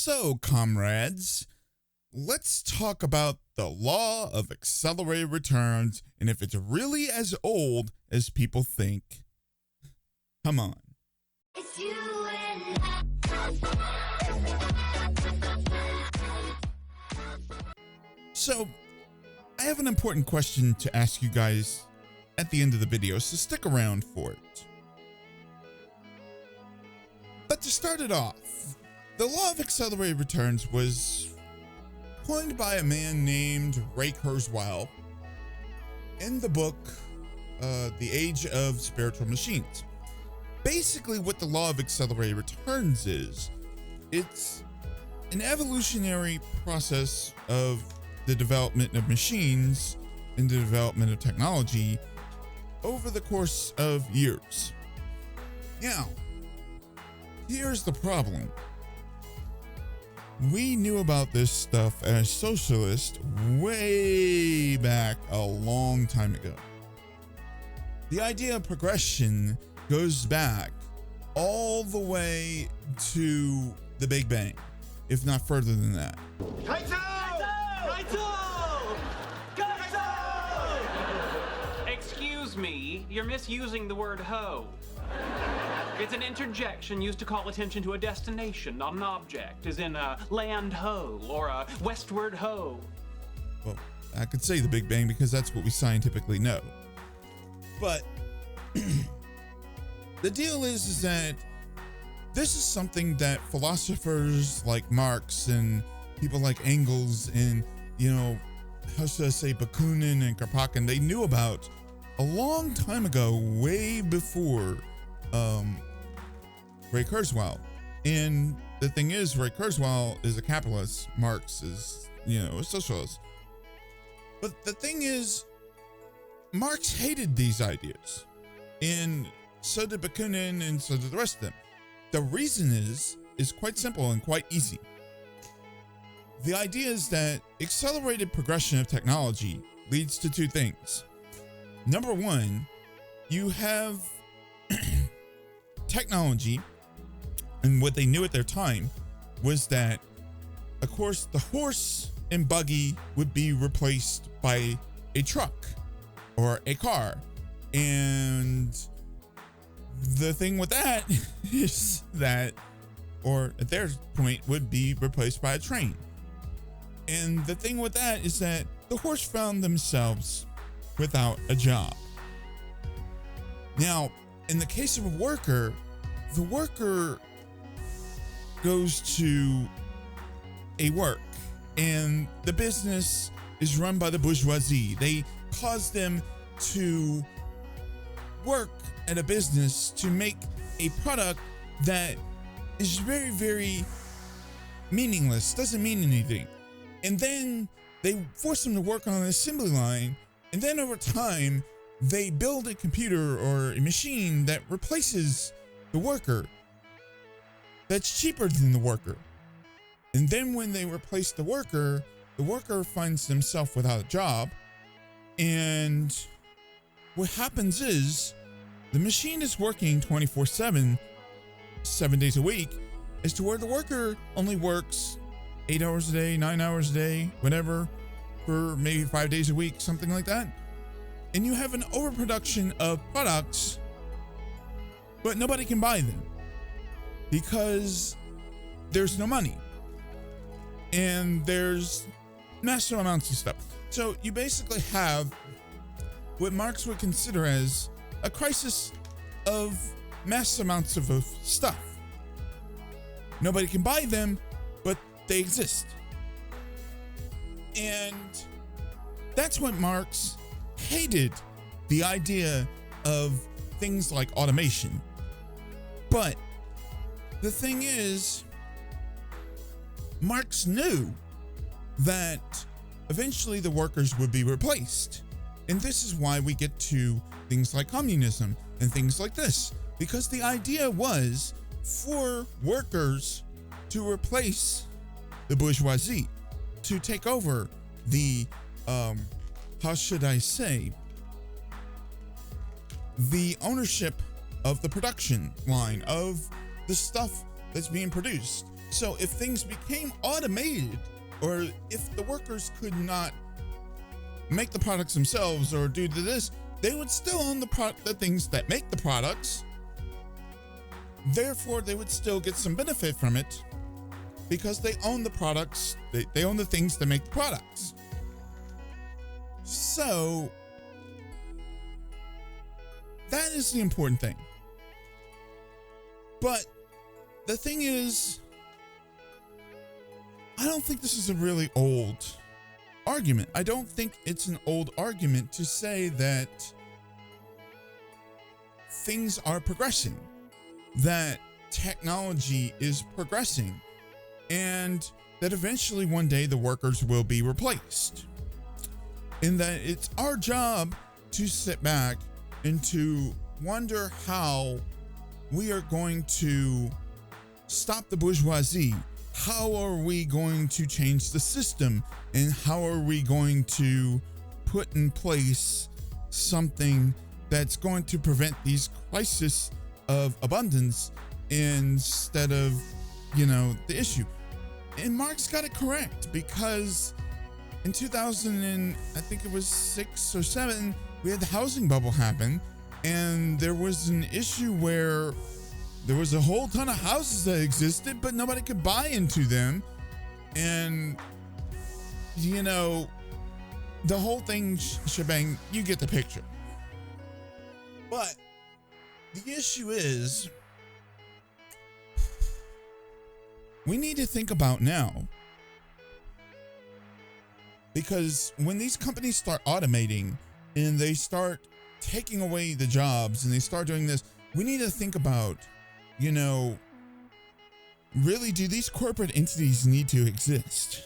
So, comrades, let's talk about the law of accelerated returns and if it's really as old as people think. Come on. It's you and So, I have an important question to ask you guys at the end of the video, so stick around for it. But to start it off, the law of accelerated returns was coined by a man named Ray Kurzweil in the book, The Age of Spiritual Machines. Basically, what the law of accelerated returns is, it's an evolutionary process of the development of machines and the development of technology over the course of years. Now, here's the problem. We knew about this stuff as socialists way back a long time ago. The idea of progression goes back all the way to the Big Bang, if not further than that. Excuse me, you're misusing the word hoe. It's an interjection used to call attention to a destination, not an object, as in a land ho or a westward ho. Well, I could say the Big Bang because that's what we scientifically know. But the deal is that this is something that philosophers like Marx and people like Engels and, how should I say, Bakunin and Kropotkin, they knew about a long time ago, way before Ray Kurzweil. And the thing is, Ray Kurzweil is a capitalist. Marx is, a socialist. But the thing is, Marx hated these ideas. And so did Bakunin and so did the rest of them. The reason is quite simple and quite easy. The idea is that accelerated progression of technology leads to two things. Number one, you have technology, and what they knew at their time was that, of course, the horse and buggy would be replaced by a truck or a car. And the thing with that is that, or at their point, would be replaced by a train. And the thing with that is that the horse found themselves without a job. Now, in the case of a worker, the worker goes to a work, and the business is run by the bourgeoisie. They cause them to work at a business to make a product that is very, very meaningless, doesn't mean anything. And then they force them to work on an assembly line, and then over time, they build a computer or a machine that replaces the worker, that's cheaper than the worker. And then when they replace the worker finds themselves without a job. And what happens is the machine is working 24/7, 7 days a week, as to where the worker only works 8 hours a day, 9 hours a day, whatever, for maybe 5 days a week, something like that. And you have an overproduction of products, but nobody can buy them because there's no money and there's massive amounts of stuff. So you basically have what Marx would consider as a crisis of massive amounts of stuff. Nobody can buy them, but they exist. And that's what Marx hated, the idea of things like automation. But the thing is, Marx knew that eventually the workers would be replaced. And this is why we get to things like communism and things like this, because the idea was for workers to replace the bourgeoisie, to take over the, how should I say, the ownership of the production line of the stuff that's being produced. So if things became automated, or if the workers could not make the products themselves or do this, they would still own the things that make the products. Therefore, they would still get some benefit from it because they own the products. They own the things that make the products. So that is the important thing. But the thing is, I don't think this is a really old argument. I don't think it's an old argument to say that things are progressing, that technology is progressing, and that eventually one day the workers will be replaced. And that it's our job to sit back and to wonder how we are going to stop the bourgeoisie. How are we going to change the system? And how are we going to put in place something that's going to prevent these crises of abundance instead of, the issue? And Marx got it correct, because in 2006 or 7, we had the housing bubble happen, and there was an issue where there was a whole ton of houses that existed, but nobody could buy into them. And, the whole thing shebang, you get the picture. But the issue is, we need to think about now, because when these companies start automating and they start taking away the jobs and they start doing this, we need to think about, really, do these corporate entities need to exist?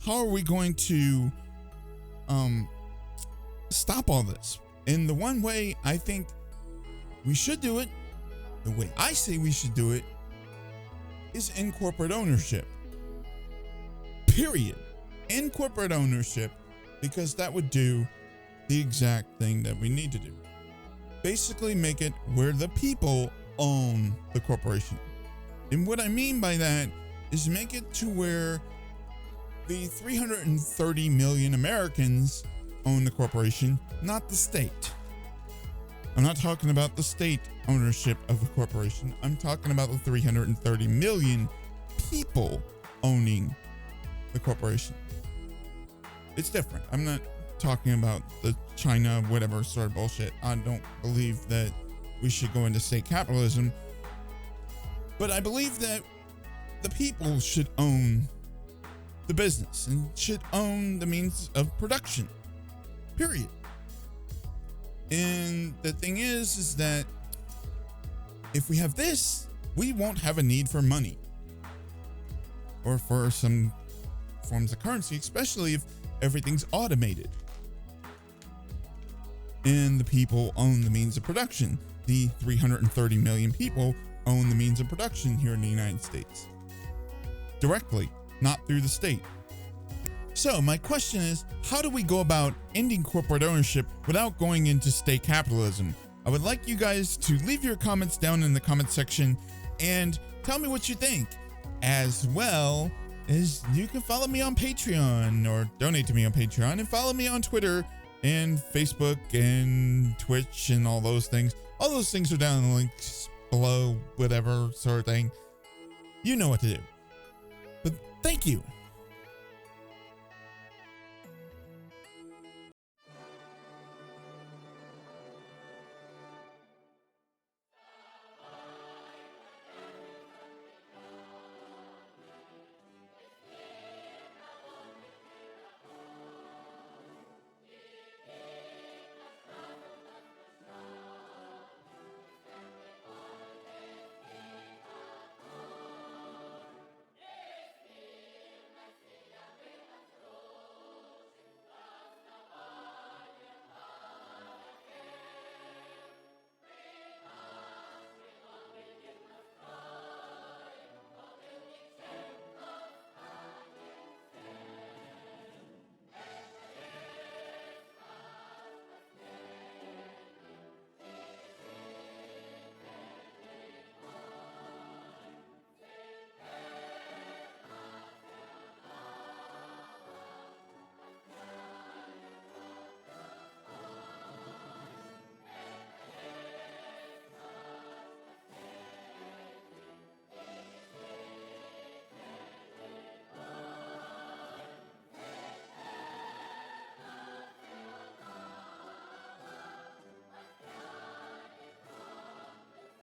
How are we going to stop all this? And the one way I think we should do it, the way I say we should do it, is in corporate ownership. Period. In corporate ownership, because that would do the exact thing that we need to do. Basically make it where the people own the corporation. And what I mean by that is make it to where the 330 million Americans own the corporation, not the state. I'm not talking about the state ownership of the corporation. I'm talking about the 330 million people owning the corporation. It's different. I'm not talking about the China, whatever sort of bullshit. I don't believe that we should go into state capitalism. But I believe that the people should own the business and should own the means of production. Period. And the thing is that if we have this, we won't have a need for money or for some forms of currency, especially if everything's automated. And the people own the means of production. The 330 million people own the means of production here in the United States. Directly, not through the state. So my question is, how do we go about ending corporate ownership without going into state capitalism? I would like you guys to leave your comments down in the comment section and tell me what you think. As well as you can follow me on Patreon or donate to me on Patreon, and follow me on Twitter and Facebook and Twitch and all those things. All those things are down in the links below, whatever sort of thing. You know what to do. But thank you.